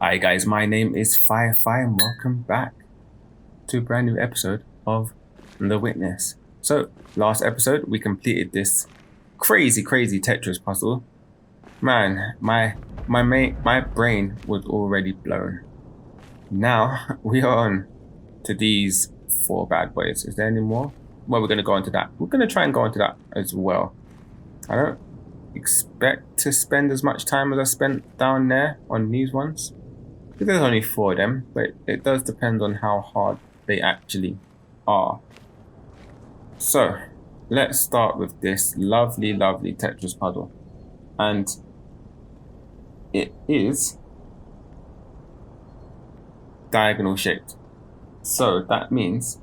Hi guys, my name is Firefly and welcome back to a brand new episode of The Witness. So, last episode we completed this crazy Tetris puzzle. Man, my brain was already blown. Now we are on to these four bad boys. Is there any more? Well, we're gonna go into that. We're gonna try and go into that as well. I don't expect to spend as much time as I spent down there on these ones. There's only four of them, but it does depend on how hard they actually are. So, let's start with this lovely Tetris puzzle. And it is diagonal shaped. So that means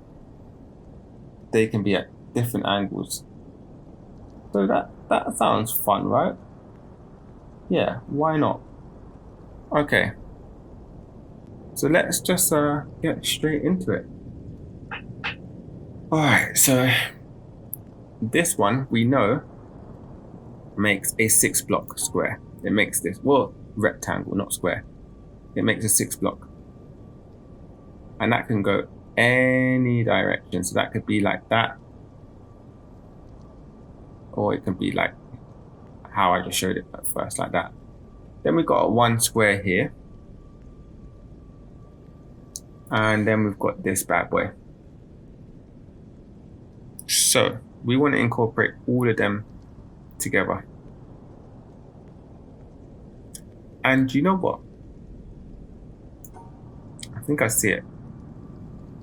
they can be at different angles. So that sounds fun, right? Yeah, why not? Okay. So let's just get straight into it. Alright, so this one we know makes a 6-block square. It makes this, well, rectangle, not square. It makes a 6-block. And that can go any direction. So that could be like that. Or it can be like how I just showed it at first, like that. Then we've got one square here. And then we've got this bad boy. So we want to incorporate all of them together. And you know what? I think I see it.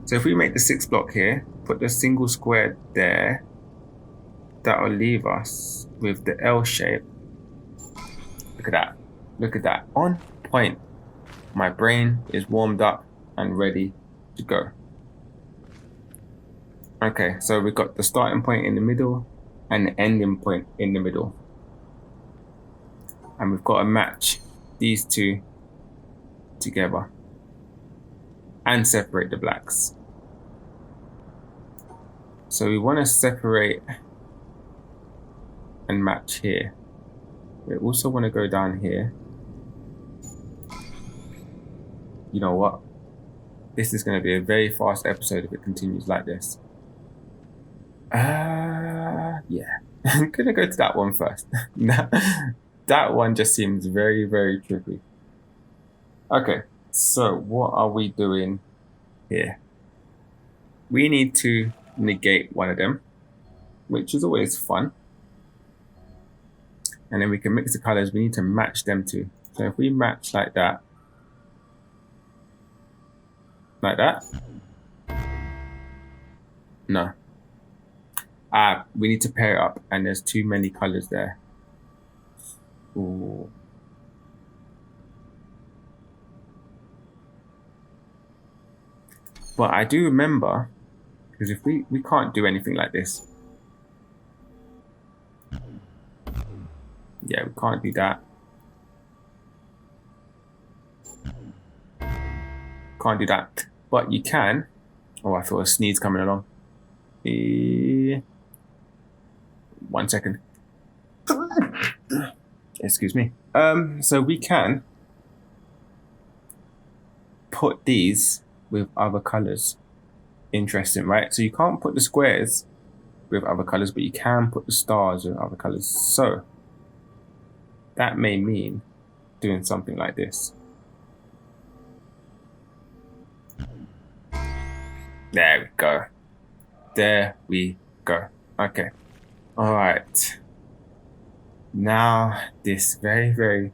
So if we make the 6-block here, put the single square there, that will leave us with the L shape. Look at that. Look at that. On point. My brain is warmed up and ready to go. Okay, so we've got the starting point in the middle and the ending point in the middle. And we've got to match these two together and separate the blacks. So we want to separate and match here. We also want to go down here. You know what? This is going to be a very fast episode if it continues like this. Yeah. I'm going to go to that one first. That one just seems very tricky. Okay, so what are we doing here? We need to negate one of them, which is always fun. And then we can mix the colors. We need to match them too. So if we match like that, no. We need to pair it up, and there's too many colors there. Ooh. But I do remember, because if we can't do anything like this. Yeah, we can't do that. Can't do that. But you can. Oh, I feel a sneeze coming along. 1 second. Excuse me. So we can put these with other colors. Interesting, right? So you can't put the squares with other colors, but you can put the stars with other colors. So that may mean doing something like this. There we go. There we go. Okay. All right. Now this very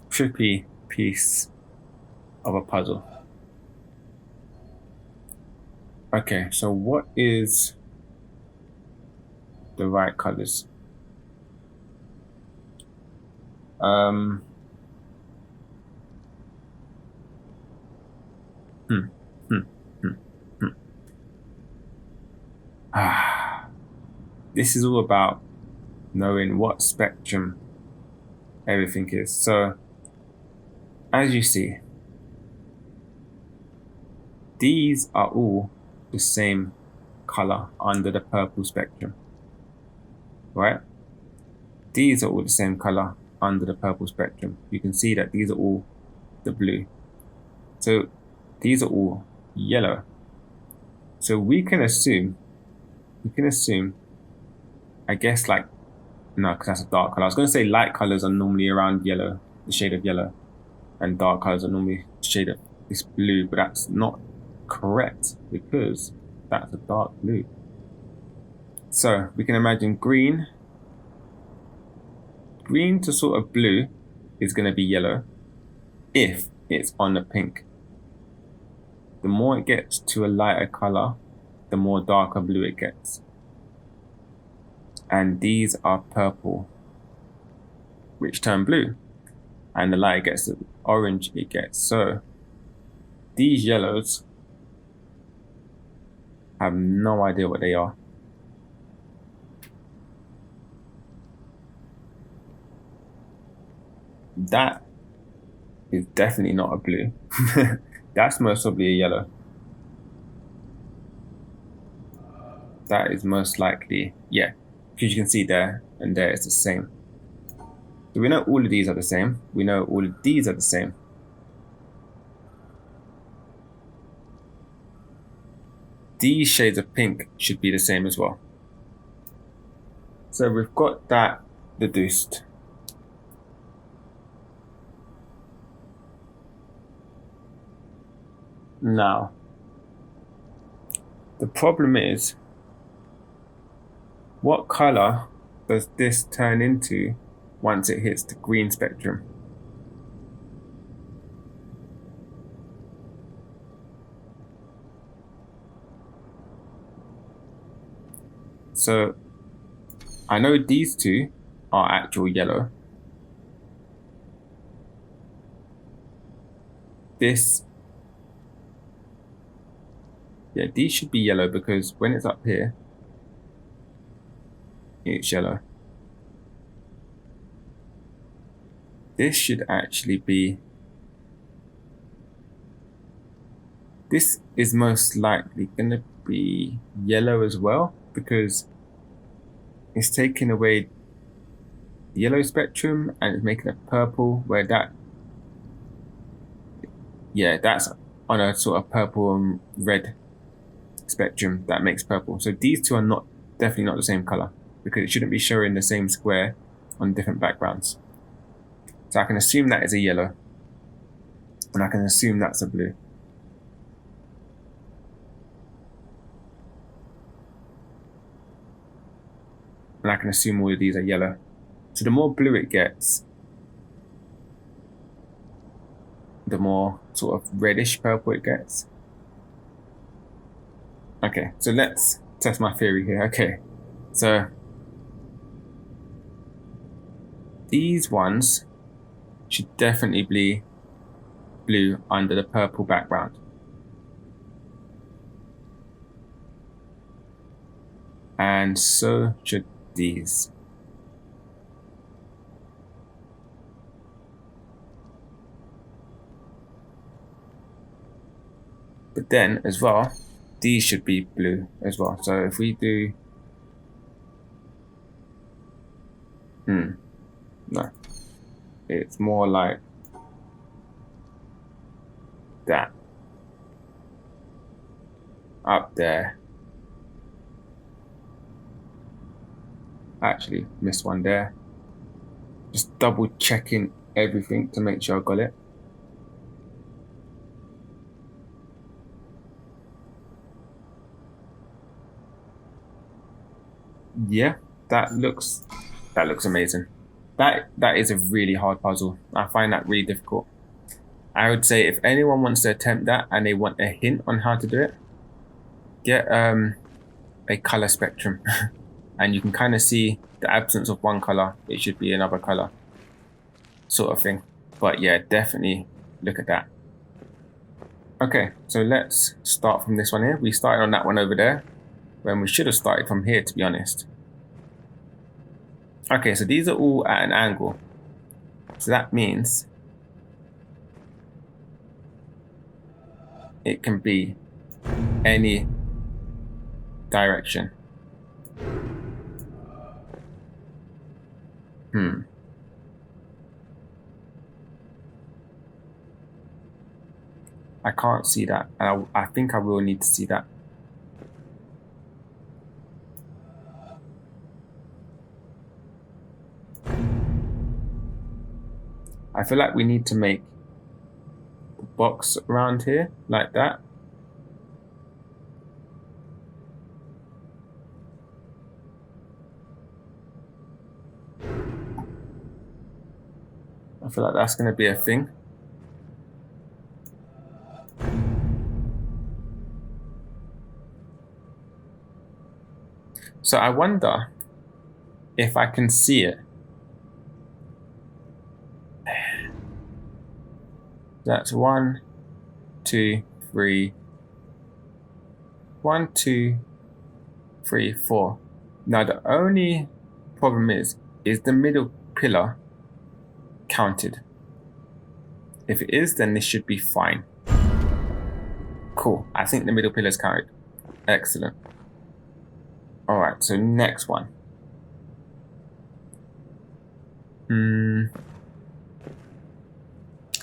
tricky piece of a puzzle. Okay, so what is the right colors? This is all about knowing what spectrum everything is. So, as you see, these are all the same color under the purple spectrum, right? These are all the same color under the purple spectrum. You can see that these are all the blue. So these are all yellow. So we can assume, I guess like, no, because that's a dark color. I was going to say light colors are normally around yellow, the shade of yellow, and dark colors are normally the shade of this blue, but that's not correct because that's a dark blue. So we can imagine green to sort of blue is going to be yellow if it's on the pink. The more it gets to a lighter color, the more darker blue it gets. And these are purple, which turn blue. And the lighter it gets, the orange it gets. So these yellows have no idea what they are. That is definitely not a blue. That's most probably a yellow. That is most likely, yeah, because you can see there and there it's the same. So we know all of these are the same. We know all of these are the same. These shades of pink should be the same as well. So we've got that deduced. Now, the problem is, what color does this turn into once it hits the green spectrum? So I know these two are actual yellow. This, yeah, these should be yellow because when it's up here, it's yellow. This should actually be, this is most likely gonna be yellow as well because it's taking away the yellow spectrum and it's making it purple, where that, yeah, that's on a sort of purple and red spectrum that makes purple. So these two are definitely not the same color because it shouldn't be showing the same square on different backgrounds. So I can assume that is a yellow and I can assume that's a blue. And I can assume all of these are yellow. So the more blue it gets, the more sort of reddish purple it gets. Okay, so let's test my theory here. Okay, so these ones should definitely be blue under the purple background. And so should these. But then as well, these should be blue as well. So if we do, no, it's more like that up there. Actually missed one there. Just double checking everything to make sure I got it. Yeah, that looks amazing. That is a really hard puzzle. I find that really difficult. I would say if anyone wants to attempt that and they want a hint on how to do it, get a color spectrum and you can kind of see the absence of one color, it should be another color sort of thing. But yeah, definitely look at that. Okay, so let's start from this one here. We started on that one over there when we should have started from here, to be honest. Okay, so these are all at an angle. So that means it can be any direction. I can't see that. And I think I will need to see that. I feel like we need to make the box around here like that. I feel like that's going to be a thing. So I wonder if I can see it. That's 1, 2, 3. 1, 2, 3, 4. Now the only problem is the middle pillar counted? If it is, then this should be fine. Cool. I think the middle pillar is counted. Excellent. All right. So next one.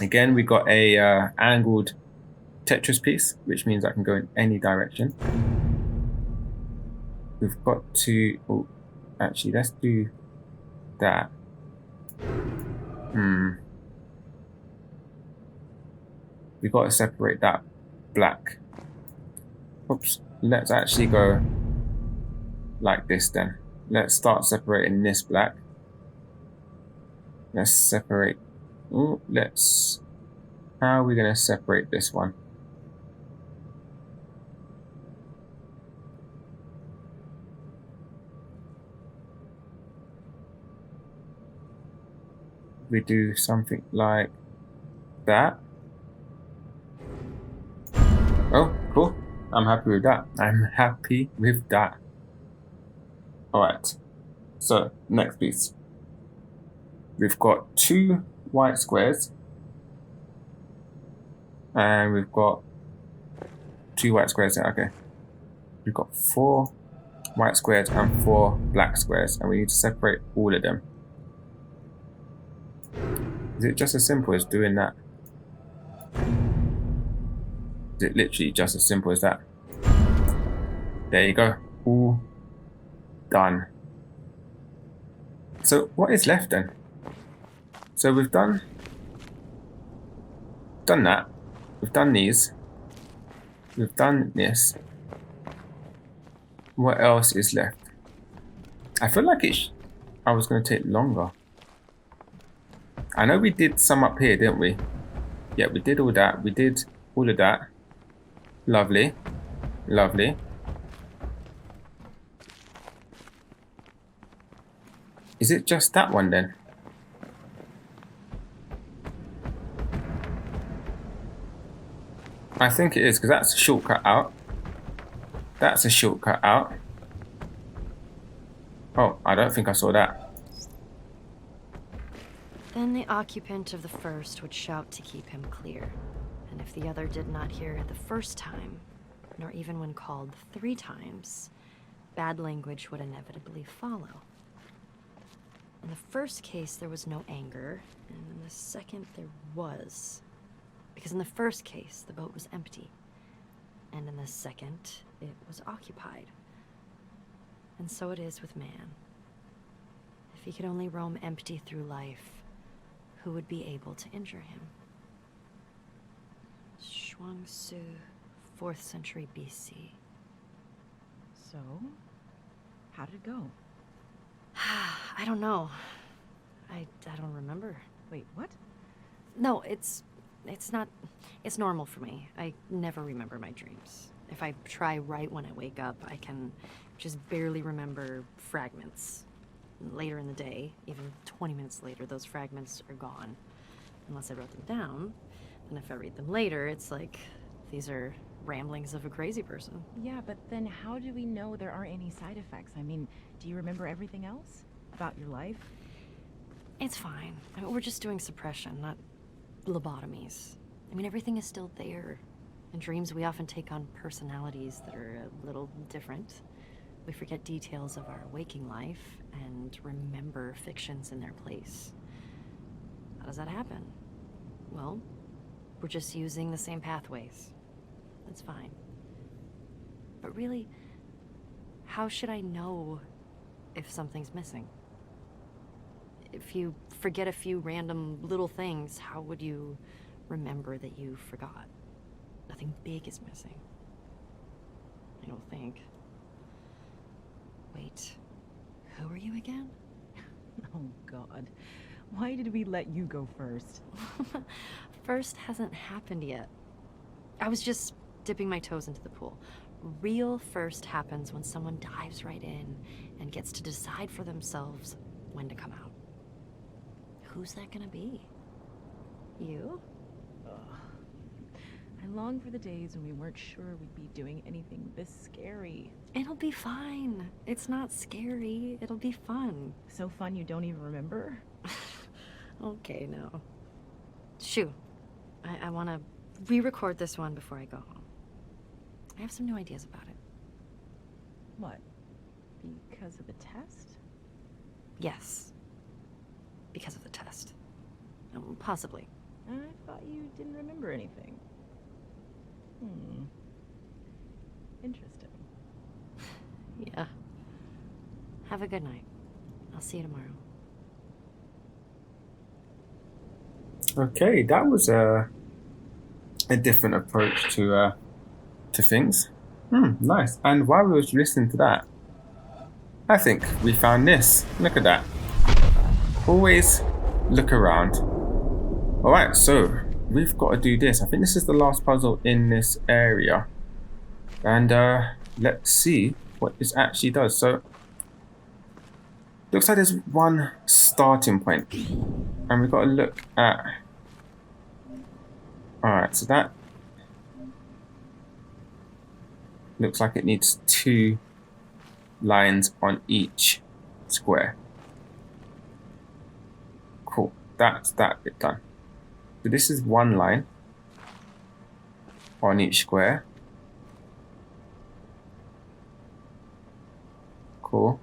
Again, we got a angled Tetris piece, which means I can go in any direction. We've got to... Oh, actually, let's do that. We've got to separate that black. Oops. Let's actually go like this then. Let's start separating this black. Let's separate... Ooh, let's... How are we going to separate this one? We do something like that. Oh, cool. I'm happy with that. I'm happy with that. All right. So, next piece. We've got 2 white squares. And we've got 2 white squares there. Okay. We've got 4 white squares and 4 black squares. And we need to separate all of them. Is it just as simple as doing that? Is it literally just as simple as that? There you go. All done. So what is left then? So we've done that. We've done these. We've done this. What else is left? I feel like I was going to take longer. I know we did some up here, didn't we? Yeah, we did all that. We did all of that. Lovely. Lovely. Is it just that one then? I think it is, because that's a shortcut out. That's a shortcut out. Oh, I don't think I saw that. Then the occupant of the first would shout to keep him clear. And if the other did not hear it the first time, nor even when called 3 times, bad language would inevitably follow. In the first case, there was no anger, and in the second, there was. Because in the first case, the boat was empty, and in the second, it was occupied. And so it is with man. If he could only roam empty through life, who would be able to injure him? Shuangsu, 4th century BC. So, how did it go? I don't know. I don't remember. Wait, what? No, it's normal for me. I never remember my dreams. If I try right when I wake up, I can just barely remember fragments. Later in the day, even 20 minutes later, those fragments are gone. Unless I wrote them down. And if I read them later, it's like, these are ramblings of a crazy person. Yeah, but then how do we know there aren't any side effects? I mean, do you remember everything else about your life? It's fine. I mean, we're just doing suppression, not lobotomies. I mean, everything is still there. In dreams, we often take on personalities that are a little different. We forget details of our waking life and remember fictions in their place. How does that happen? Well, We're just using the same pathways. That's fine. But really, how should I know if something's missing? If you forget a few random little things, how would you remember that you forgot? Nothing big is missing. I don't think. Wait, who are you again? Oh, God. Why did we let you go first? First hasn't happened yet. I was just dipping my toes into the pool. Real first happens when someone dives right in and gets to decide for themselves when to come out. Who's that gonna be? You? Ugh. I long for the days when we weren't sure we'd be doing anything this scary. It'll be fine. It's not scary. It'll be fun. So fun you don't even remember? Okay, no. Shoo. I want to re-record this one before I go home. I have some new ideas about it. What? Because of the test? Yes. Because of the test. Possibly. I thought you didn't remember anything. Interesting. Yeah. Have a good night. I'll see you tomorrow. Okay, that was a different approach to things. Nice. And while we was listening to that, I think we found this. Look at that. Always look around. Alright, so we've got to do this. I think this is the last puzzle in this area. And let's see what this actually does. So, looks like there's one starting point. And we've got to look at... Alright, so that looks like it needs 2 lines on each square. Cool, that's that bit done. So this is 1 line on each square. Cool.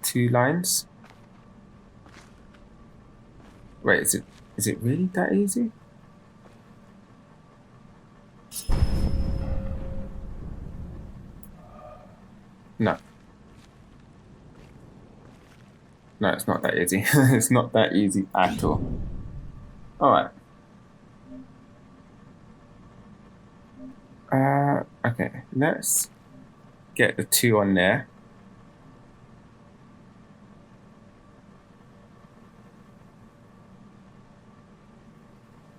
2 lines. Wait, is it really that easy? No. No, it's not that easy. It's not that easy at all. Alright. Okay, let's get the 2 on there.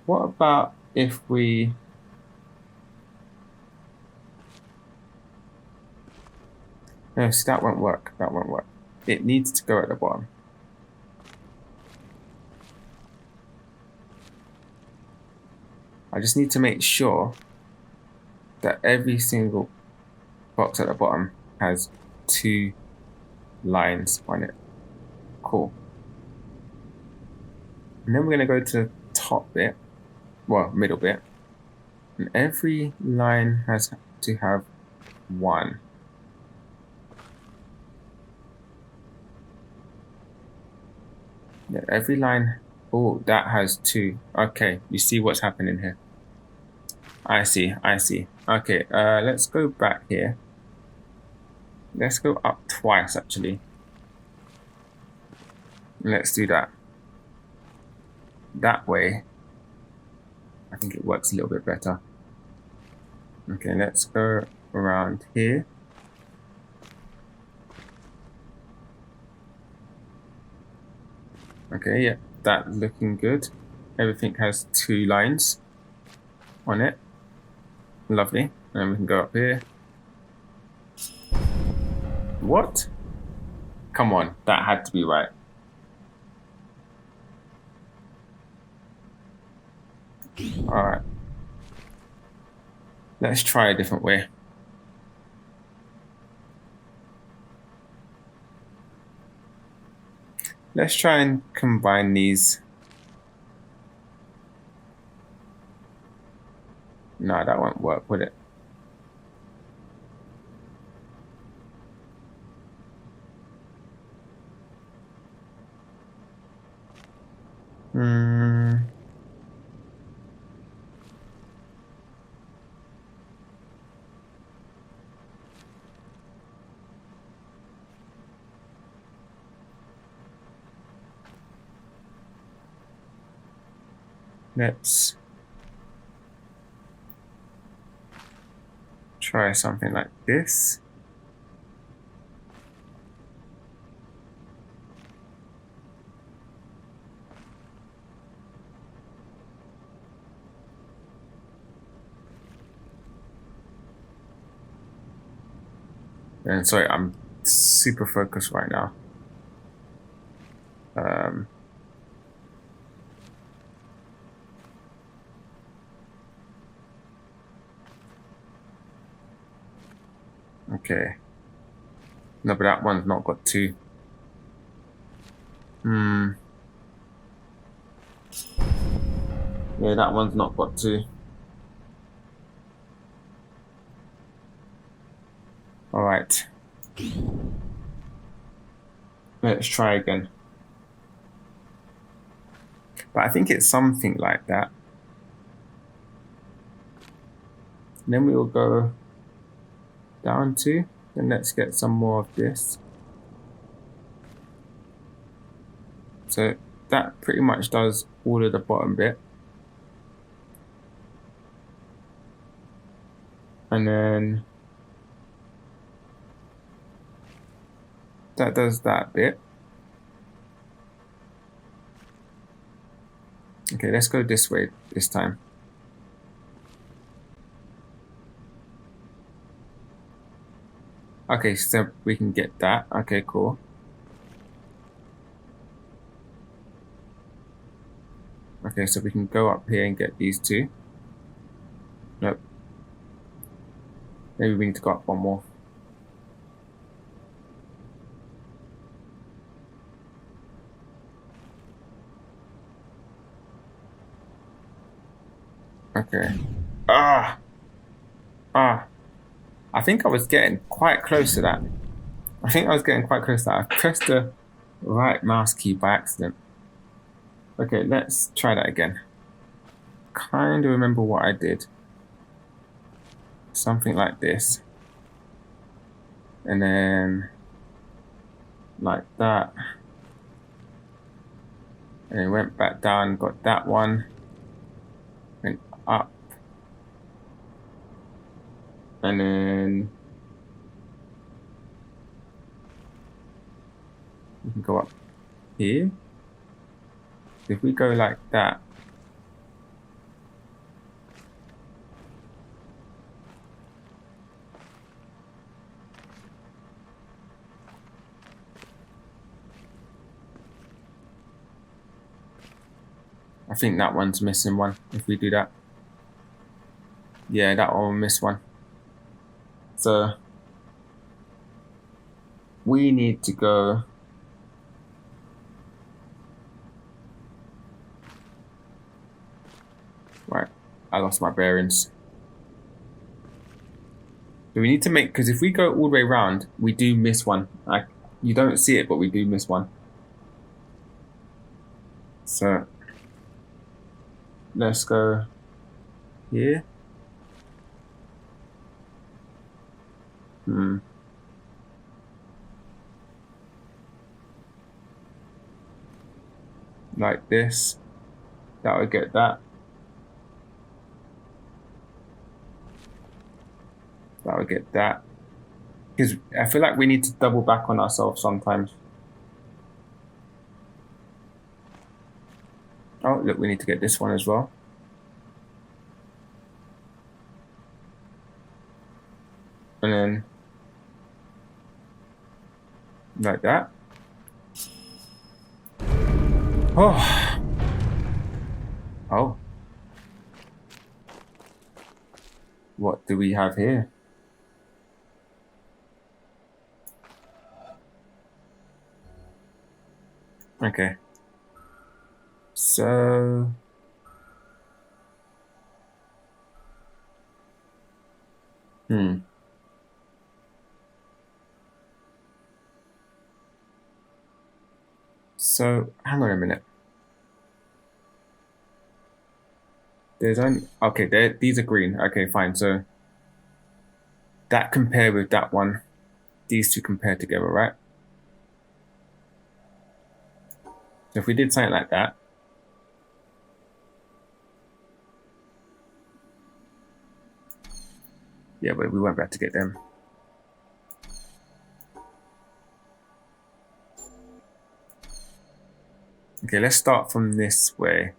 What about if we... No, see, that won't work. That won't work. It needs to go at the bottom. I just need to make sure that every single box at the bottom has 2 lines on it. Cool. And then we're going to go to the top bit, well, middle bit, and every line has to have 1. Yeah, every line, oh, that has 2. Okay, you see what's happening here. I see. Okay, let's go back here. Let's go up twice, actually. Let's do that. That way, I think it works a little bit better. Okay, let's go around here. Okay, yeah, that's looking good. Everything has 2 lines on it. Lovely. And we can go up here. What? Come on, that had to be right. Alright. Let's try a different way. Let's try and combine these. No, that won't work, would it? let's try something like this. And sorry, I'm super focused right now. Okay. No, but that one's not got two. Yeah, that one's not got two. All right. Let's try again. But I think it's something like that. And then we will go down to, then let's get some more of this. So that pretty much does all of the bottom bit. And then that does that bit. Okay, let's go this way this time. Okay, so we can get that. Okay, cool. Okay, so we can go up here and get these two. Nope. Maybe we need to go up one more. Okay. Ah! I think I was getting quite close to that. I think I was getting quite close to that. I pressed the right mouse key by accident. Okay, let's try that again. Kind of remember what I did. Something like this. And then like that. And it went back down, got that one. Went up. And then we can go up here. If we go like that, I think that one's missing one if we do that. Yeah, that one will miss one. So we need to go right. I lost my bearings. So we need to make, because if we go all the way around, we do miss one. You don't see it, but we do miss one. So let's go here. Like this. That would get that. That would get that. Because I feel like we need to double back on ourselves sometimes. Oh, look, we need to get this one as well. And then like that. Oh. Oh. What do we have here? Okay. So So hang on a minute. There's only okay, these are green. Okay, fine. So that compare with that one. These two compare together, right? So if we did something like that, Yeah, but we won't be able to get them. Okay, let's start from this way.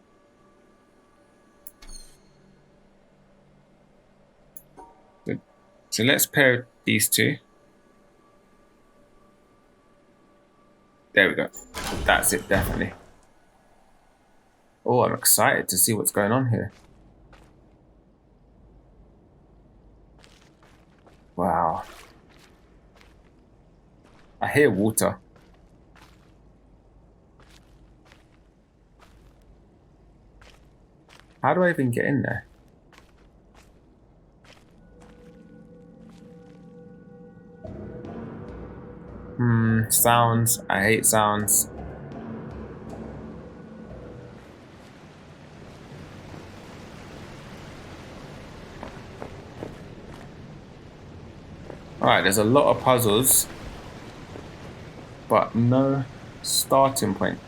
So let's pair these two. There we go. That's it, definitely. Oh, I'm excited to see what's going on here. Wow. I hear water. How do I even get in there? Sounds. I hate sounds. Alright, there's a lot of puzzles, but no starting point.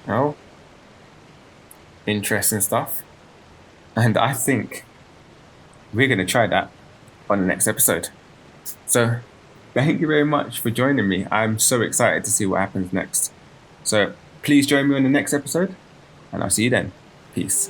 Oh, interesting stuff. And I think we're going to try that on the next episode. So, thank you very much for joining me. I'm so excited to see what happens next. So, please join me on the next episode, and I'll see you then. Peace.